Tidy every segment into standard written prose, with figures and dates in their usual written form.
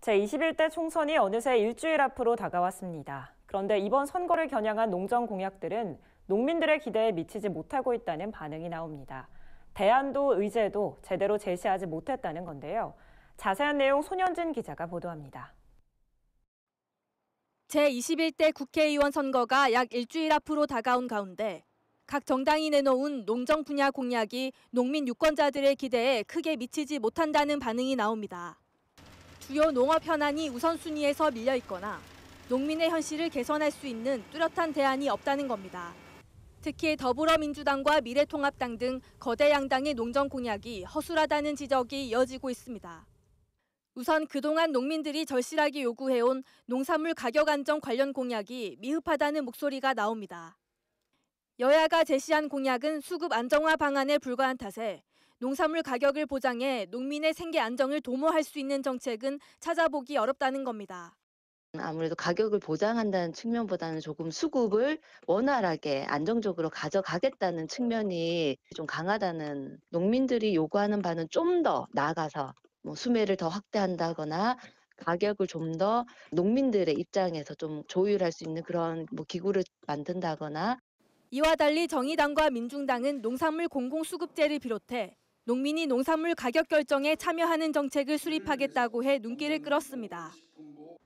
제21대 총선이 어느새 일주일 앞으로 다가왔습니다. 그런데 이번 선거를 겨냥한 농정 공약들은 농민들의 기대에 미치지 못하고 있다는 반응이 나옵니다. 대안도 의제도 제대로 제시하지 못했다는 건데요. 자세한 내용 손현진 기자가 보도합니다. 제21대 국회의원 선거가 약 일주일 앞으로 다가온 가운데 각 정당이 내놓은 농정 분야 공약이 농민 유권자들의 기대에 크게 미치지 못한다는 반응이 나옵니다. 주요 농업 현안이 우선순위에서 밀려 있거나 농민의 현실을 개선할 수 있는 뚜렷한 대안이 없다는 겁니다. 특히 더불어민주당과 미래통합당 등 거대 양당의 농정 공약이 허술하다는 지적이 이어지고 있습니다. 우선 그동안 농민들이 절실하게 요구해온 농산물 가격 안정 관련 공약이 미흡하다는 목소리가 나옵니다. 여야가 제시한 공약은 수급 안정화 방안에 불과한 탓에 농산물 가격을 보장해 농민의 생계 안정을 도모할 수 있는 정책은 찾아보기 어렵다는 겁니다. 아무래도 가격을 보장한다는 측면보다는 조금 수급을 원활하게 안정적으로 가져가겠다는 측면이 좀 강하다는, 농민들이 요구하는 바는 좀 더 나아가서 수매를 더 확대한다거나 가격을 좀 더 농민들의 입장에서 좀 조율할 수 있는 그런 기구를 만든다거나. 이와 달리 정의당과 민중당은 농산물 공공수급제를 비롯해 농민이 농산물 가격 결정에 참여하는 정책을 수립하겠다고 해 눈길을 끌었습니다.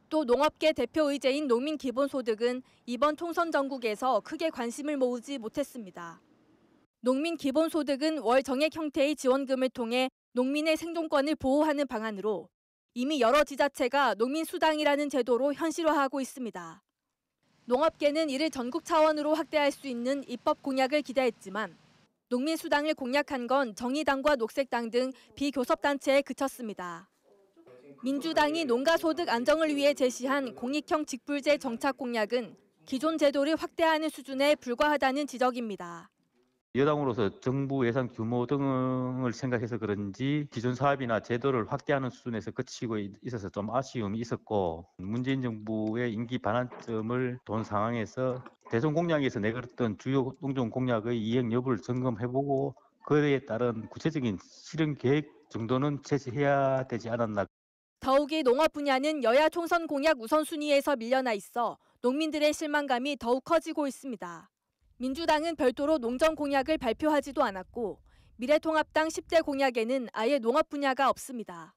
또 농업계 대표 의제인 농민기본소득은 이번 총선 전국에서 크게 관심을 모으지 못했습니다. 농민기본소득은 월 정액 형태의 지원금을 통해 농민의 생존권을 보호하는 방안으로 이미 여러 지자체가 농민수당이라는 제도로 현실화하고 있습니다. 농업계는 이를 전국 차원으로 확대할 수 있는 입법 공약을 기대했지만 농민수당을 공약한 건 정의당과 녹색당 등 비교섭단체에 그쳤습니다. 민주당이 농가소득 안정을 위해 제시한 공익형 직불제 정착 공약은 기존 제도를 확대하는 수준에 불과하다는 지적입니다. 여당으로서 정부 예산 규모 등을 생각해서 그런지 기존 사업이나 제도를 확대하는 수준에서 그치고 있어서 좀 아쉬움이 있었고, 문재인 정부의 임기 반환점을 돈 상황에서 대선 공약에서 내걸었던 주요 농정 공약의 이행 여부를 점검해보고 그에 따른 구체적인 실행 계획 정도는 제시해야 되지 않았나. 더욱이 농업 분야는 여야 총선 공약 우선순위에서 밀려나 있어 농민들의 실망감이 더욱 커지고 있습니다. 민주당은 별도로 농정 공약을 발표하지도 않았고 미래통합당 10대 공약에는 아예 농업 분야가 없습니다.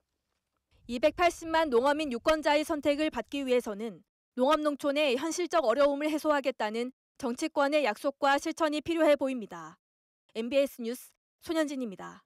280만 농어민 유권자의 선택을 받기 위해서는 농업농촌의 현실적 어려움을 해소하겠다는 정치권의 약속과 실천이 필요해 보입니다. MBS 뉴스 손현진입니다.